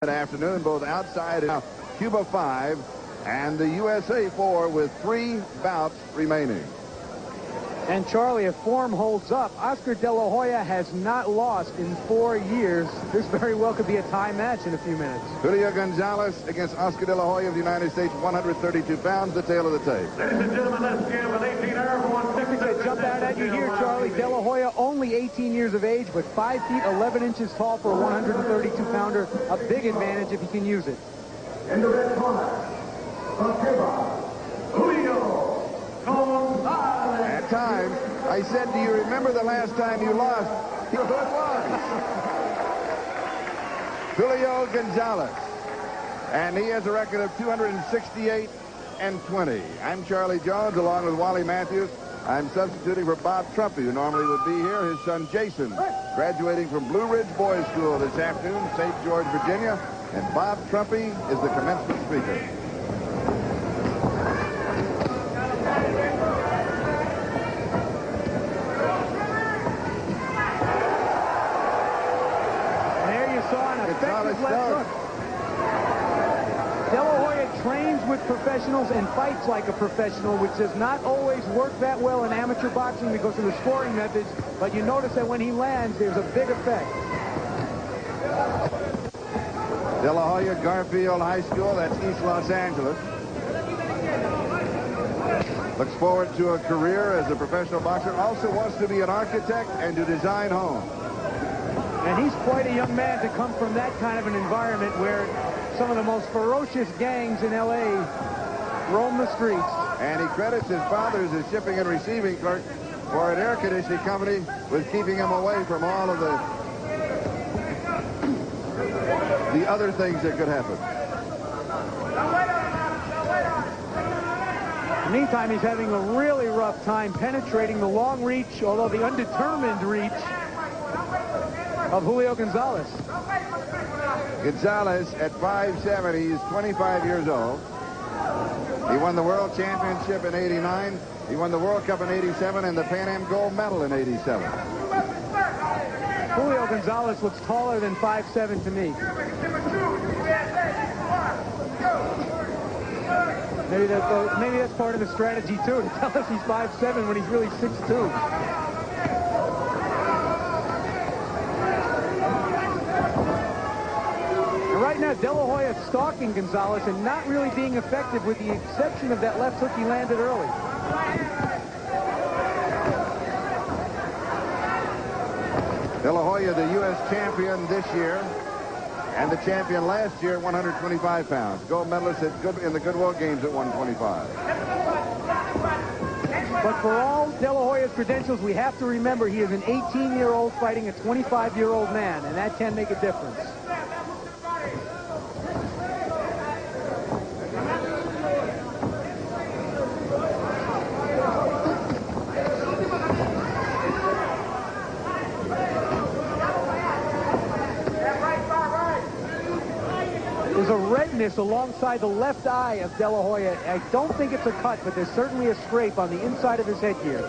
Afternoon, both outside and Cuba 5 and the USA 4 with 3 bouts remaining. And Charlie, if form holds up, Oscar De La Hoya has not lost in 4 years. This very well could be a tie match in a few minutes. Julio Gonzales against Oscar De La Hoya of the United States, 132 pounds, the tail of the tape. Ladies and gentlemen, let's give an 18-hour Statistics that jump out at you here, Charlie. De La Hoya only 18 years of age, but 5 feet 11 inches tall for a 132-pounder. A big advantage if he can use it. In the red corner, Julio Gonzales. At times, I said, do you remember the last time you lost? Here it was. Julio Gonzales. And he has a record of 268-20. I'm Charlie Jones, along with Wally Matthews. I'm substituting for Bob Trumpy, who normally would be here. His son Jason, graduating from Blue Ridge Boys School this afternoon, St. George, Virginia. And Bob Trumpy is the commencement speaker. Effective left hook. De La Hoya trains with professionals and fights like a professional, which does not always work that well in amateur boxing because of the scoring methods, but you notice that when he lands, there's a big effect. De La Hoya, Garfield High School, that's East Los Angeles. Looks forward to a career as a professional boxer. Also wants to be an architect and to design homes. And he's quite a young man to come from that kind of an environment where some of the most ferocious gangs in L.A. roam the streets. And he credits his father as a shipping and receiving clerk for an air conditioning company with keeping him away from all of the other things that could happen. In the meantime, he's having a really rough time penetrating the long reach, although the undetermined reach, of Julio Gonzales. Gonzales at 5'7", he's 25 years old. He won the World Championship in '89. He won the World Cup in '87 and the Pan Am gold medal in '87. Julio Gonzales looks taller than 5'7" to me. Maybe that's part of the strategy, too, to tell us he's 5'7" when he's really 6'2". Right now, De La Hoya stalking Gonzales and not really being effective with the exception of that left hook he landed early. De La Hoya, the U.S. champion this year and the champion last year at 125 pounds. Gold medalist in the Goodwill Games at 125. But for all De La Hoya's credentials, we have to remember he is an 18-year-old fighting a 25-year-old man, and that can make a difference. There's a redness alongside the left eye of De La Hoya. I don't think it's a cut, but there's certainly a scrape on the inside of his headgear.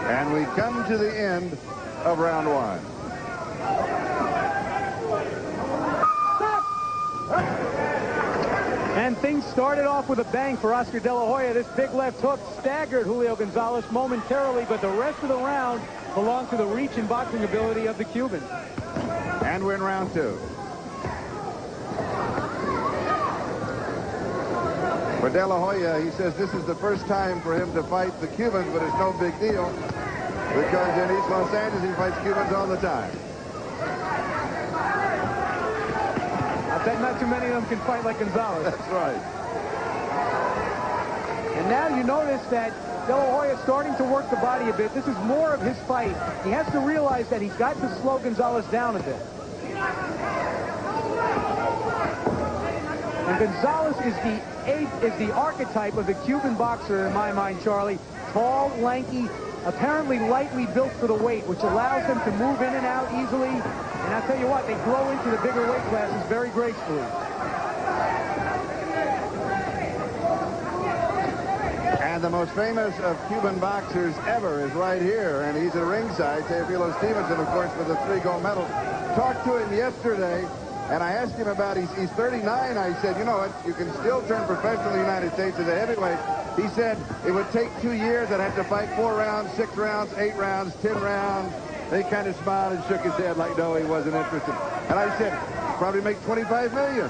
And we come to the end of round 1. And things started off with a bang for Oscar De La Hoya. This big left hook staggered Julio Gonzales momentarily, but the rest of the round belonged to the reach and boxing ability of the Cuban. And we're in round 2. For De La Hoya, he says this is the first time for him to fight the Cubans, but it's no big deal because in East Los Angeles he fights Cubans all the time. I bet not too many of them can fight like Gonzales. That's right. And now you notice that De La Hoya is starting to work the body a bit. This is more of his fight. He has to realize that he's got to slow Gonzales down a bit. And Gonzales is the archetype of the Cuban boxer in my mind, Charlie. Tall, lanky, apparently lightly built for the weight, which allows them to move in and out easily. And I'll tell you what, they grow into the bigger weight classes very gracefully. And the most famous of Cuban boxers ever is right here, and he's at ringside. Teofilo Stevenson, of course, with the 3 gold medals. Talked to him yesterday, and I asked him about, he's 39. I said, you know what, you can still turn professional in the United States as a heavyweight. He said it would take 2 years. I'd have to fight 4 rounds, 6 rounds, 8 rounds, 10 rounds. They kind of smiled and shook his head like, no, he wasn't interested. And I said, probably make $25 million.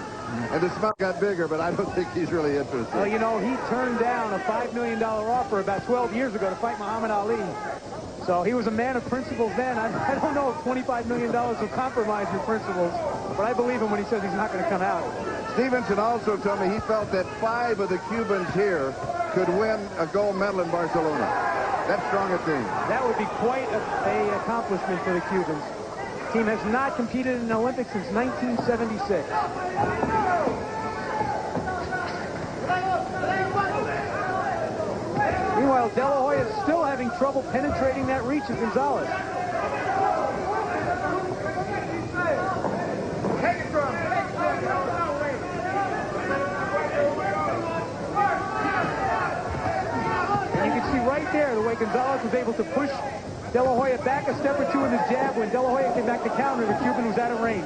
And the smile got bigger, but I don't think he's really interested. Well, you know, he turned down a $5 million offer about 12 years ago to fight Muhammad Ali. So he was a man of principles then. I don't know if $25 million will compromise your principles, but I believe him when he says he's not going to come out. Stevenson also told me he felt that 5 of the Cubans here could win a gold medal in Barcelona. That's strong a team. That would be quite a accomplishment for the Cubans. The team has not competed in the Olympics since 1976. Meanwhile, De La Hoya is still having trouble penetrating that reach of Gonzales. And you can see right there the way Gonzales was able to push De La Hoya back a step or 2 in the jab. When De La Hoya came back to counter, the Cuban was out of range.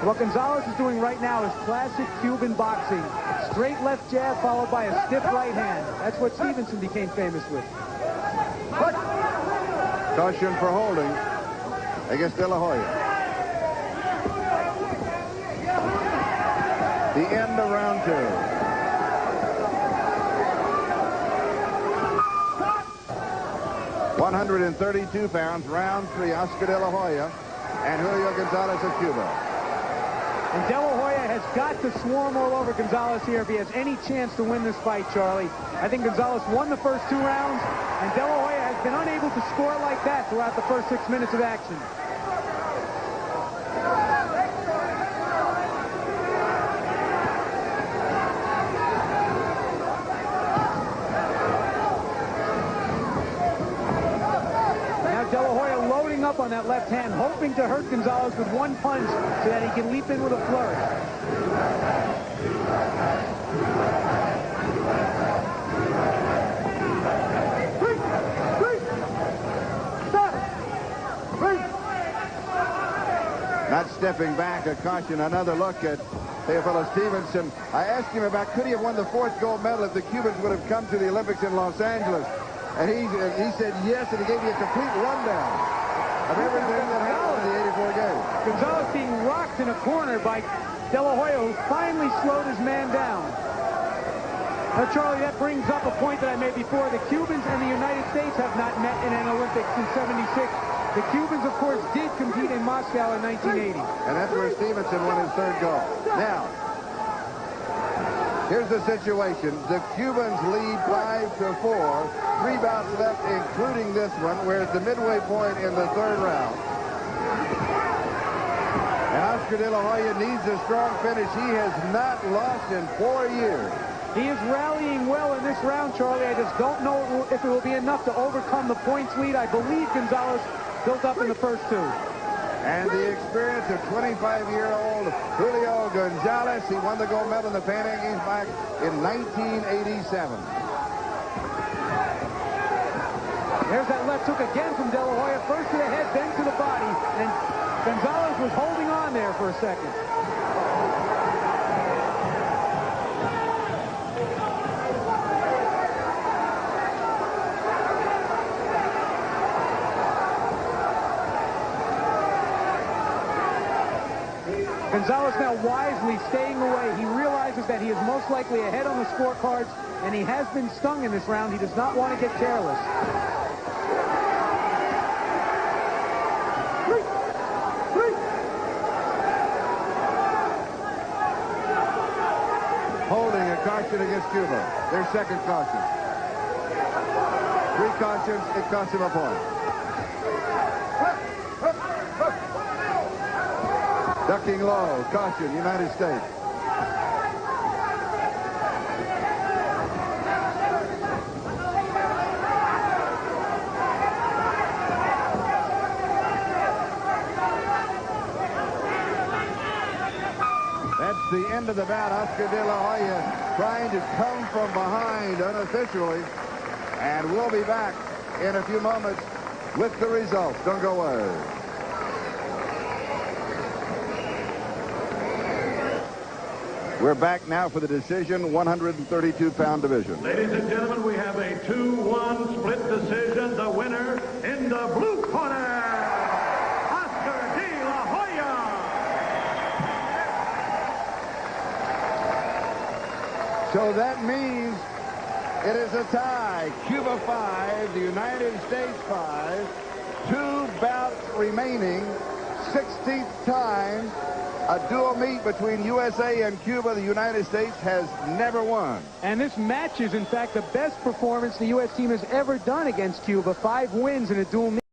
What Gonzales is doing right now is classic Cuban boxing. Straight left jab followed by a stiff right hand. That's what Stevenson became famous with. Caution for holding against De La Hoya. The end of round 2. .132 pounds, round 3, Oscar De La Hoya and Julio Gonzales of Cuba. And De La Hoya has got to swarm all over Gonzales here if he has any chance to win this fight, Charlie. I think Gonzales won the first 2 rounds, and De La Hoya has been unable to score like that throughout the first 6 minutes of action. Up on that left hand, hoping to hurt Gonzales with 1 punch so that he can leap in with a flourish. Not stepping back, a caution. Another look at Teofilo Stevenson. I asked him about could he have won the 4th gold medal if the Cubans would have come to the Olympics in Los Angeles. And he said yes, and he gave me a complete rundown of everything that happened in the 84 games. Gonzales being rocked in a corner by De La Hoya, who finally slowed his man down. Now, Charlie, that brings up a point that I made before. The Cubans and the United States have not met in an Olympics since '76. The Cubans, of course, did compete in Moscow in 1980. And that's where Stevenson won his 3rd gold. Now, here's the situation. The Cubans lead 5-4. 3 bouts left, including this one. We're at the midway point in the 3rd round. And Oscar De La Hoya needs a strong finish. He has not lost in 4 years. He is rallying well in this round, Charlie. I just don't know if it will be enough to overcome the points lead. I believe Gonzales built up in the first 2. And the experience of 25-year-old Julio Gonzales. He won the gold medal in the Pan Am Games back in 1987. There's that left hook again from De La Hoya. First to the head, then to the body. And Gonzales was holding on there for a second. Gonzales now wisely staying away. He realizes that he is most likely ahead on the scorecards, and he has been stung in this round. He does not want to get careless. Holding a caution against Cuba. Their 2nd caution. 3 cautions, it cost him a point. Ducking low, caution, United States. That's the end of the bout. Oscar De La Hoya trying to come from behind unofficially. And we'll be back in a few moments with the results. Don't go away. We're back now for the decision, 132-pound division. Ladies and gentlemen, we have a 2-1 split decision. The winner in the blue corner, Oscar De La Hoya. So that means it is a tie. Cuba 5, the United States 5. 2 bouts remaining. 16th time. A dual meet between USA and Cuba. The United States has never won. And this match is, in fact, the best performance the U.S. team has ever done against Cuba. 5 wins in a dual meet.